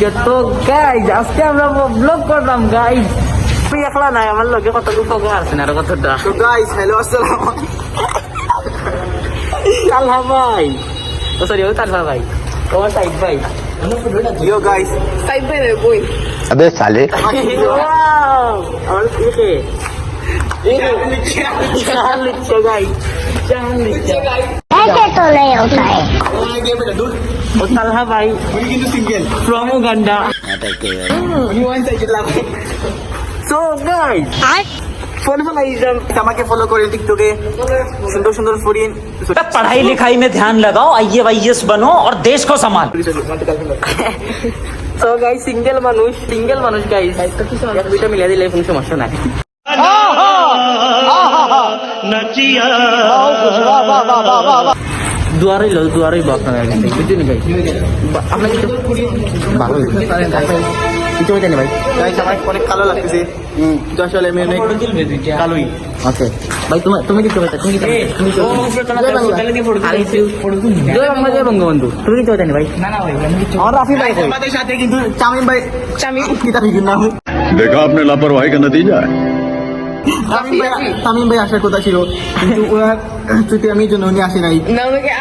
Video. তো guys আজকে আমরা ব্লগ করলাম গাইজ। তুই একলা নাই, আমার লোকে কত উপকার আছে না, আর কতটা। তো গাইস হ্যালো আসসালাম। তালহা ভাই, ও সরি, ও তালহা ভাই, তোমার সাইড ভাই। ইয়ো গাইস সাইড ভাই রে বই। अबे साले আমার কি চাল লিখছে গাইজ, চাল লিখছে গাইজ। ऐसे तो नहीं होता है। ও তালহা ভাই উনি কিন্তু সিঙ্গেল, ফ্রম উগান্ডা। উনি ওয়ান সাইকেল লাগে। সো গাইজ ফলো আমাকে ফলো করেন টিকটকে, সুন্দর সুন্দর ফরিন। पढ़ाई लिखाई में ध्यान लगाओ, IAS बनो और देश को संभालो। সো গাইজ সিঙ্গেল মানুষ গাইজ এক দুইটা মিলিয়ে দিলে কোনো সমস্যা নাই। দুয়ারই লো, দুয়ারই বক না গাইজ, বুঝছেন গাইজ? আপনাকে তো ভালো কিছু জানি ভাই। গাইস আমার অনেক কালো লাগতেছে, কিন্তু আসলে আমি অনেক কালোই। ওকে ভাই, তুমি কি করতে, তুমি কি জয় বাংলা, জয় বঙ্গবন্ধু। তুমি কি জানি ভাই? না না ভাই, আমার রাফি ভাই আমাদের সাথে, কিন্তু চামিম ভাই কিতা ভিডিও না। देखा आपने लापरवाही का नतीजा है। তামিম ভাই আসার কথা ছিল, কিন্তু ওনার ছুটি আমি জন্য উনি আসে নাই।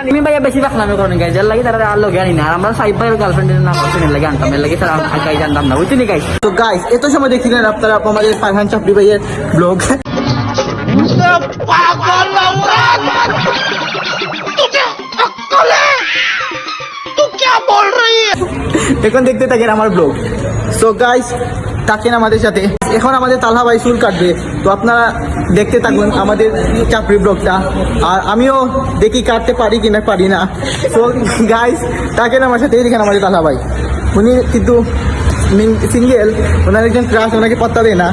তুমি ভাইয়া বেশি বাখলামি করেন গাইজ, যার লাগে তারা আর লোক জানি না। আর আমরা সাইড ভাইয়ের গার্লফ্রেন্ডের নাম অপশনের লাগে আনতাম, এর লাগে তারা গাই জানতাম না, বুঝলি গাইজ? তো গাইস এত সময় দেখছিলেন আপনারা আমাদের ফারহান চাপড়ি ভাইয়ের ব্লগ। এখন দেখতে থাকেন আমার ব্লগ। সো গাইস থাকেন আমাদের সাথে। এখন আমাদের তালহা ভাই চুল কাটবে, তো আপনারা দেখতে থাকুন আমাদের চাপড়ি ব্লগটা। আর আমিও দেখি কাটতে পারি কিনা পারি না। সো গাইস থাকেন আমার সাথে। দেখেন আমাদের তালহা ভাই, উনি কিন্তু সিঙ্গেল, ওনার একজন ক্রাশ ওনাকে পাত্তা দেয় না।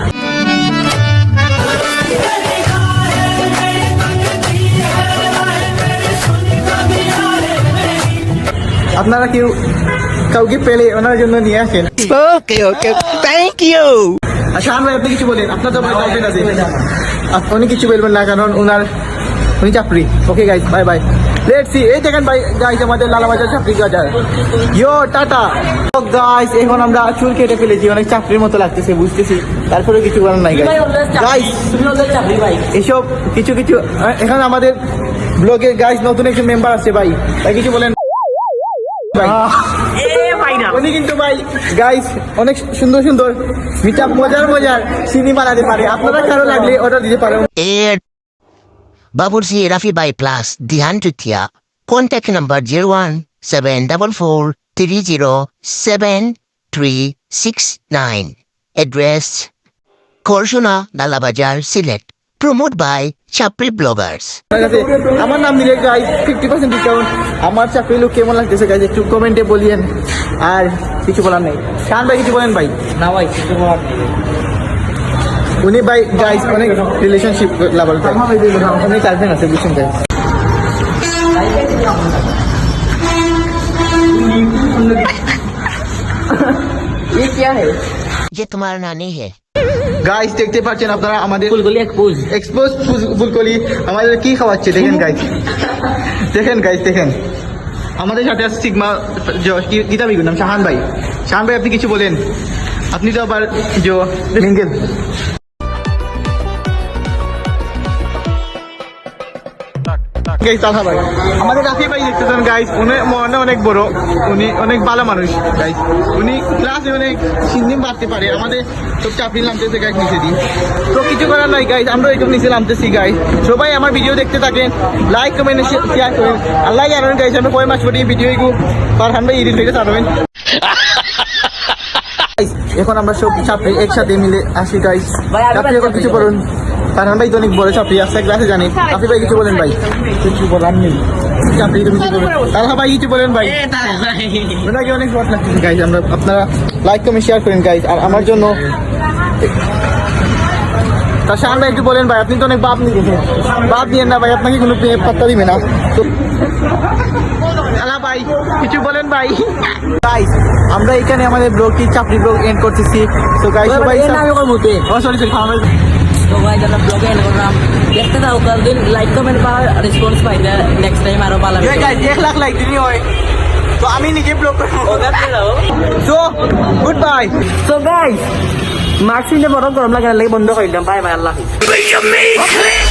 আপনারা কেউ কাউকে পেলে ওনার জন্য নিয়ে আসেন। Okay okay thank you. আচ্ছা ভাই আপনি কিছু বলেন, আপনার তো গার্লফ্রেন্ড আছে, উনি কিছু বলবেন না কারণ উনি চাপড়ি। Okay guys bye bye, let's see. এই দেখেন ভাই গাইস আমাদের লালাবাজার চাপড়ি বাজার। ইয়ো টাটা। তো গাইস এখন আমরা চুল কেটে ফেলেছি, অনেক চাপড়ির মতো লাগতেছে বুঝতেছি, তারপরে কিছু করার নাই গাইস। গাইস তুমি ওদের চাকরি ভাই। এসব কিছু কিছু এখন আমাদের ব্লগে গাইস নতুন একজন মেম্বার আছে ভাই, তাই কিছু বলেন ভাই। উনি কিন্তু ভাই গাইস অনেক সুন্দর সুন্দর মিটআপ মজার সিনেমা বানাতে পারে, আপনারা কারো লাগলে অর্ডার দিতে পারেন। Babur si Rafi by Plus, Dihan Tutia. Contact number 01744307369. Address Korshuna, Lalabajar, Select. Promote by Chapri Bloggers. আমার নাম দিলে গাইস 50% ডিসকাউন্ট। আমার চাকরি লোক কেমন লাগতেছে গাইস একটু কমেন্টে বলিয়েন। আর কিছু বলার নেই। শান ভাই কিছু বলেন ভাই। না ভাই কিছু বলার নেই। উনি ভাই গাইস অনেক রিলেশনশিপ লাভার, অনেক গার্লফ্রেন্ড আছে বুঝছেন গাইস। ये क्या है? ये तुम्हारा नानी है। গাইস দেখতে পাচ্ছেন আপনারা আমাদের ফুলগুলি এক্সপোজ ফুলকলি আমাদের কি খাওয়াচ্ছে দেখেন গাইস। দেখেন গাইস দেখেন আমাদের সাথে আছে সিগমা গীতা বিগুর নাম শাহান ভাই। শাহান ভাই আপনি কিছু বলেন, আপনি তো আবার সিঙ্গেল। গাইস তালহা ভাই, আমাদের রাফি ভাই দেখতেছেন গাইস, উনি মনে অনেক বড়, উনি অনেক ভালো মানুষ গাইস। উনি ক্লাসে অনেক সিন্দিম বাড়তে পারে, আমাদের সব চাকরি নামতেছে গাইস নিচে দিন। তো কিছু করার নাই গাইস, আমরা একটু নিচে নামতেছি গাইস। সবাই আমার ভিডিও দেখতে থাকেন, লাইক কমেন্ট শেয়ার করেন। আল্লাহ জানেন গাইস আমি কয় মাস পরে ভিডিও পারহান ভাই এডিট থেকে ছাড়বেন। এখন আমরা সব চাকরি একসাথে মিলে আসি গাইস। আপনি এখন কিছু করুন, পারহান ভাই তো অনেক বড় চাকরি আছে ক্লাসে জানি। আপনি ভাই কিছু বলেন ভাই। কিছু বলার নেই, চাকরি তুমি কিছু বলেন। তালহা ভাই কিছু বলেন ভাই। ওনাকে অনেক শর্ট লাগতেছে গাইস, আমরা আপনারা লাইক কমেন্ট শেয়ার করেন গাইস। আর আমার জন্য তা শাহান ভাই একটু বলেন ভাই, আপনি তো অনেক বাপ নিয়েন না ভাই, আপনাকে কোনো পাত্তা দিবে না। তো ভাই কিছু বলেন ভাই। গাইস আমরা এখানে আমাদের ব্লগটি চাকরি ব্লগ এন্ড করতেছি। তো গাইস সবাই সরি তো ভাই যারা ব্লগে এন্ড করলাম, দেখতে থাকো, কালদিন লাইক কমেন্ট পাওয়ার রেসপন্স পাইলে নেক্সট টাইম আরো ভালো। গাইস 1 লাখ লাইক দিনি হয়। তো আমি নিজে ব্লগ করবো so good bye so guys marks India বড় গরম লাগে বন্ধ করে দিলাম বাই বাই আল্লাহ হাফিজ